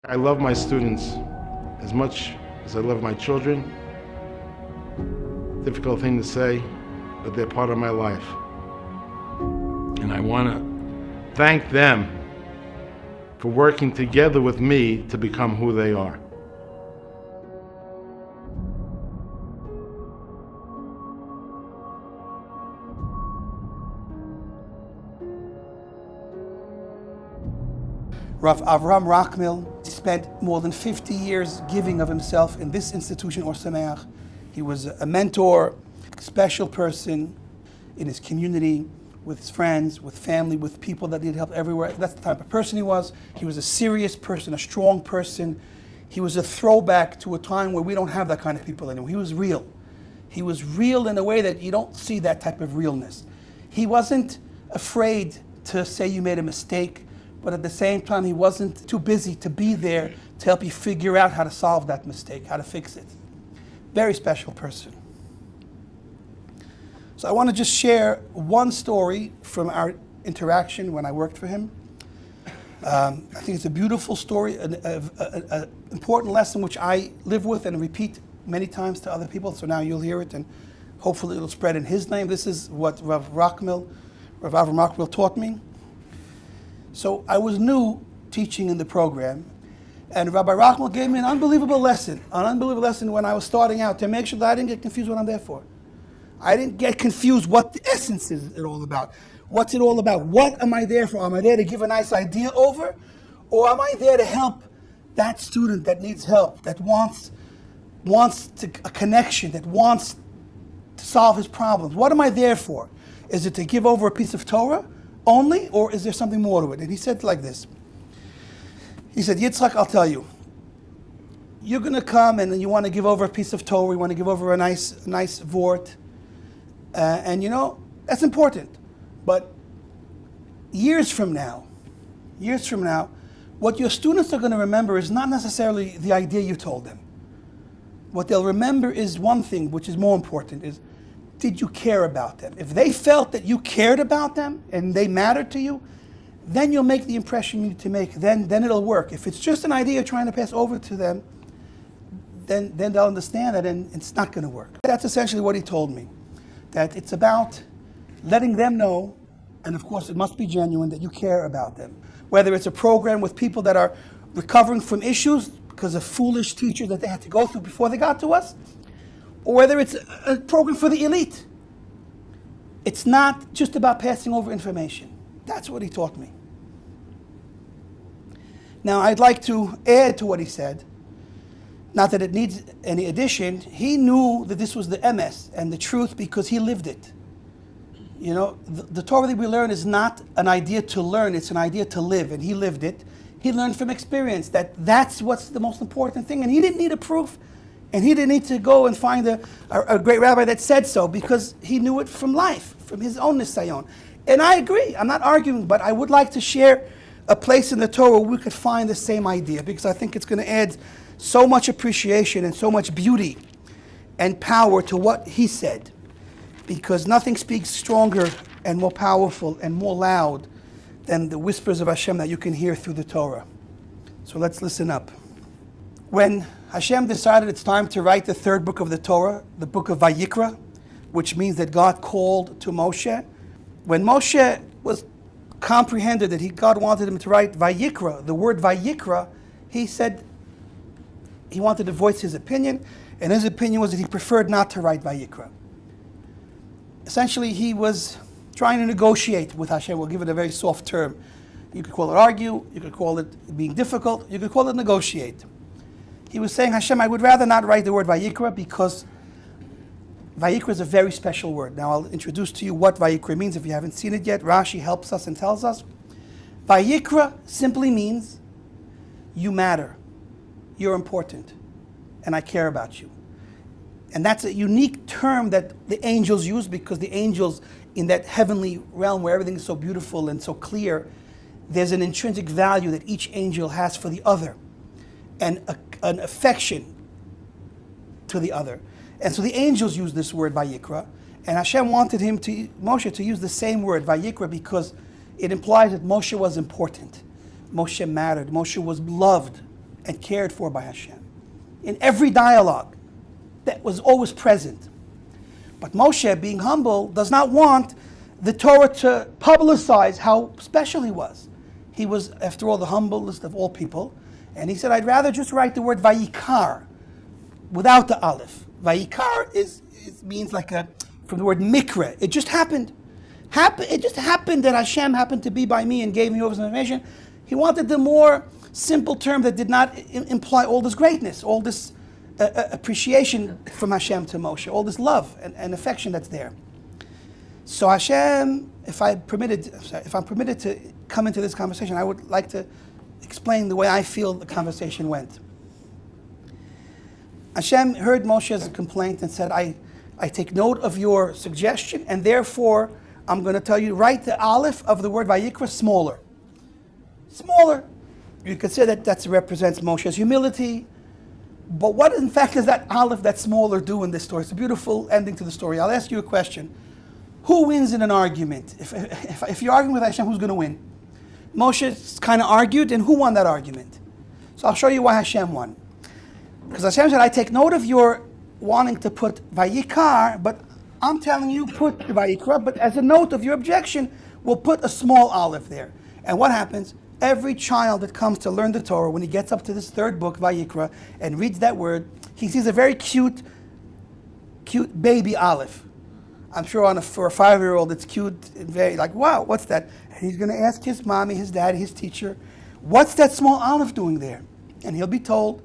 I love my students as much as I love my children. Difficult thing to say, but they're part of my life. And I want to thank them for working together with me to become who they are. Rabbi Avraham Rockmill spent more than 50 years giving of himself in this institution, Ohr Somayach. He was a mentor, a special person in his community, with his friends, with family, with people that needed help everywhere. That's the type of person he was. He was a serious person, a strong person. He was a throwback to a time where we don't have that kind of people anymore. He was real. He was real in a way that you don't see that type of realness. He wasn't afraid to say you made a mistake, but at the same time, he wasn't too busy to be there to help you figure out how to solve that mistake, how to fix it. Very special person. So I want to just share one story from our interaction when I worked for him. I think it's a beautiful story, an important lesson which I live with and repeat many times to other people. So now you'll hear it and hopefully it'll spread in his name. This is what Rabbi Avraham Rockmill taught me. So I was new teaching in the program, and Rabbi Rockmill gave me an unbelievable lesson when I was starting out to make sure that I didn't get confused what I'm there for. I didn't get confused what the essence is it all about. What's it all about? What am I there for? Am I there to give a nice idea over? Or am I there to help that student that needs help, that wants a connection, that wants to solve his problems? What am I there for? Is it to give over a piece of Torah only, or is there something more to it? And he said like this. He said, Yitzchak, I'll tell you. You're going to come and you want to give over a piece of Torah, you want to give over a nice vort, and you know, that's important. But years from now, what your students are going to remember is not necessarily the idea you told them. What they'll remember is one thing, which is more important, is did you care about them? If they felt that you cared about them and they mattered to you, then you'll make the impression you need to make. Then it'll work. If it's just an idea you're trying to pass over to them, then they'll understand that and it's not going to work. That's essentially what he told me. That it's about letting them know, and of course it must be genuine, that you care about them. Whether it's a program with people that are recovering from issues because of foolish teachers that they had to go through before they got to us, or whether it's a program for the elite. It's not just about passing over information. That's what he taught me. Now, I'd like to add to what he said, not that it needs any addition. He knew that this was the emes and the truth because he lived it. You know, the Torah that we learn is not an idea to learn, it's an idea to live, and he lived it. He learned from experience that that's what's the most important thing, and he didn't need a proof. And he didn't need to go and find a great rabbi that said so, because he knew it from life, from his own nisayon. And I agree, I'm not arguing, but I would like to share a place in the Torah where we could find the same idea, because I think it's going to add so much appreciation and so much beauty and power to what he said. Because nothing speaks stronger and more powerful and more loud than the whispers of Hashem that you can hear through the Torah. So let's listen up. When Hashem decided it's time to write the third book of the Torah, the book of Vayikra, which means that God called to Moshe. When Moshe was comprehended that God wanted him to write Vayikra, the word Vayikra, he said he wanted to voice his opinion, and his opinion was that he preferred not to write Vayikra. Essentially, he was trying to negotiate with Hashem. We'll give it a very soft term. You could call it argue, you could call it being difficult, you could call it negotiate. He was saying, Hashem, I would rather not write the word Vayikra because Vayikra is a very special word. Now I'll introduce to you what Vayikra means if you haven't seen it yet. Rashi helps us and tells us. Vayikra simply means you matter, you're important, and I care about you. And that's a unique term that the angels use, because the angels in that heavenly realm where everything is so beautiful and so clear, there's an intrinsic value that each angel has for the other, and an affection to the other. And so the angels use this word Vayikra, and Hashem wanted Moshe to use the same word Vayikra because it implies that Moshe was important. Moshe mattered. Moshe was loved and cared for by Hashem. In every dialogue that was always present. But Moshe, being humble, does not want the Torah to publicize how special he was. He was, after all, the humblest of all people. And he said, I'd rather just write the word Vayikar without the Aleph. Vayikar means from the word Mikra. It just happened. It just happened that Hashem happened to be by me and gave me over some information. He wanted the more simple term that did not imply all this greatness, all this appreciation from Hashem to Moshe, all this love and affection that's there. So Hashem, if I'm permitted to come into this conversation, I would like to explain the way I feel the conversation went. Hashem heard Moshe's complaint and said, I take note of your suggestion, and therefore I'm going to tell you, write the Aleph of the word Vayikra smaller. Smaller. You could say that represents Moshe's humility. But what in fact does that Aleph, that smaller, do in this story? It's a beautiful ending to the story. I'll ask you a question. Who wins in an argument? If you're arguing with Hashem, who's going to win? Moshe kind of argued, and who won that argument? So I'll show you why Hashem won. Because Hashem said, I take note of your wanting to put Vayikar, but I'm telling you, put Vayikra, but as a note of your objection, we'll put a small Aleph there. And what happens? Every child that comes to learn the Torah, when he gets up to this third book, Vayikra, and reads that word, he sees a very cute baby Aleph. I'm sure for a 5-year-old, it's cute and very wow, what's that? And he's going to ask his mommy, his daddy, his teacher, what's that small Aleph doing there? And he'll be told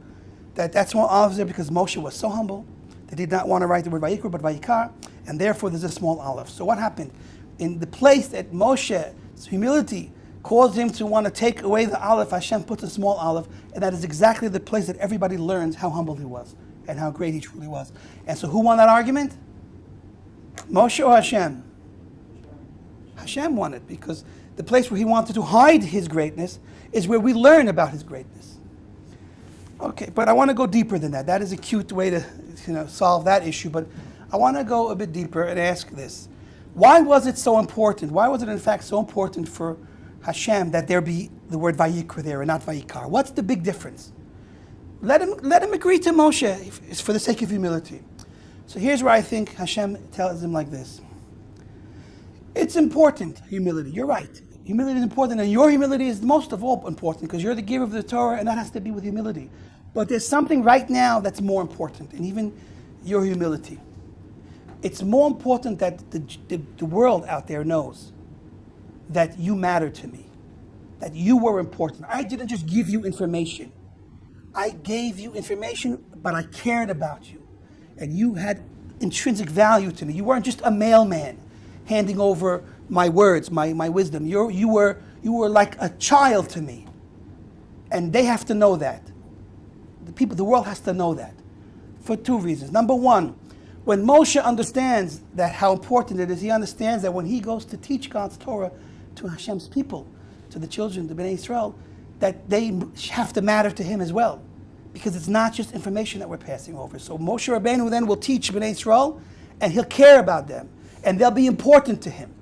that small Aleph is there because Moshe was so humble that he did not want to write the word Vayikra, but Vayikar, and therefore there's a small Aleph. So what happened? In the place that Moshe's humility caused him to want to take away the Aleph, Hashem puts a small Aleph, and that is exactly the place that everybody learns how humble he was and how great he truly was. And so who won that argument? Moshe or Hashem? Hashem won it, because the place where he wanted to hide his greatness is where we learn about his greatness. Okay, but I want to go deeper than that. That is a cute way to solve that issue, but I want to go a bit deeper and ask this. Why was it so important? Why was it in fact so important for Hashem that there be the word Vayikra there and not Vayikar? What's the big difference? Let him agree to Moshe for the sake of humility. So here's where I think Hashem tells him like this. It's important, humility. You're right. Humility is important, and your humility is most of all important because you're the giver of the Torah, and that has to be with humility. But there's something right now that's more important, and even your humility. It's more important that the world out there knows that you matter to me, that you were important. I didn't just give you information. I gave you information, but I cared about you. And you had intrinsic value to me. You weren't just a mailman handing over my words, my wisdom. You were like a child to me. And they have to know that. The world has to know that. For two reasons. Number one, when Moshe understands that how important it is, he understands that when he goes to teach God's Torah to Hashem's people, to the children, the Bnei Israel, that they have to matter to him as well. Because it's not just information that we're passing over. So Moshe Rabbeinu then will teach Bnei Israel, and he'll care about them, and they'll be important to him.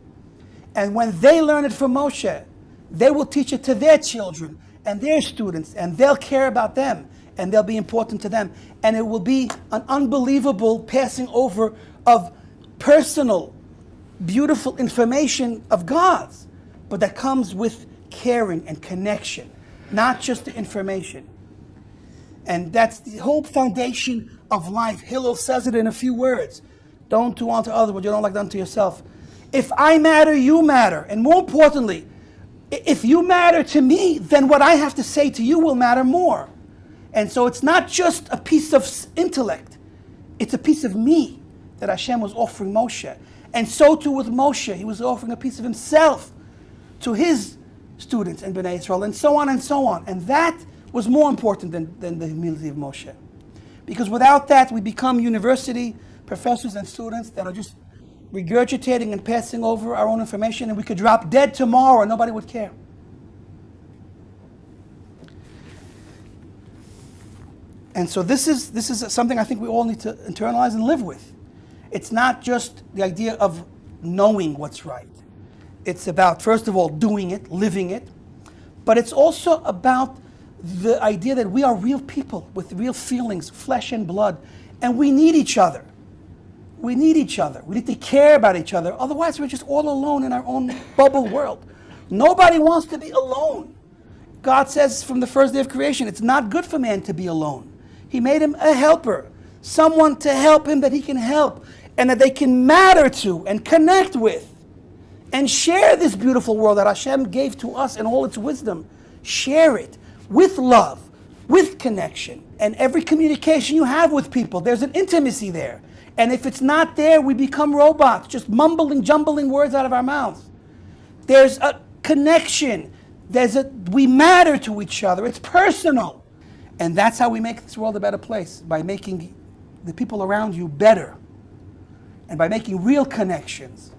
And when they learn it from Moshe, they will teach it to their children and their students, and they'll care about them, and they'll be important to them. And it will be an unbelievable passing over of personal, beautiful information of God's, but that comes with caring and connection, not just the information. And that's the whole foundation of life. Hillel says it in a few words. Don't do unto others what you don't like done to yourself. If I matter, you matter. And more importantly, if you matter to me, then what I have to say to you will matter more. And so it's not just a piece of intellect. It's a piece of me that Hashem was offering Moshe. And so too with Moshe. He was offering a piece of himself to his students and Bnei Israel, and so on and so on. And that was more important than the humility of Moshe. Because without that, we become university professors and students that are just regurgitating and passing over our own information, and we could drop dead tomorrow and nobody would care. And so this is something I think we all need to internalize and live with. It's not just the idea of knowing what's right. It's about, first of all, doing it, living it, but it's also about the idea that we are real people with real feelings, flesh and blood, and we need each other. We need each other. We need to care about each other. Otherwise, we're just all alone in our own bubble world. Nobody wants to be alone. God says from the first day of creation, it's not good for man to be alone. He made him a helper, someone to help him that he can help and that they can matter to and connect with and share this beautiful world that Hashem gave to us in all its wisdom. Share it with love, with connection. And every communication you have with people, there's an intimacy there. And if it's not there, we become robots, just mumbling, jumbling words out of our mouths. There's a connection. We matter to each other. It's personal. And that's how we make this world a better place, by making the people around you better and by making real connections.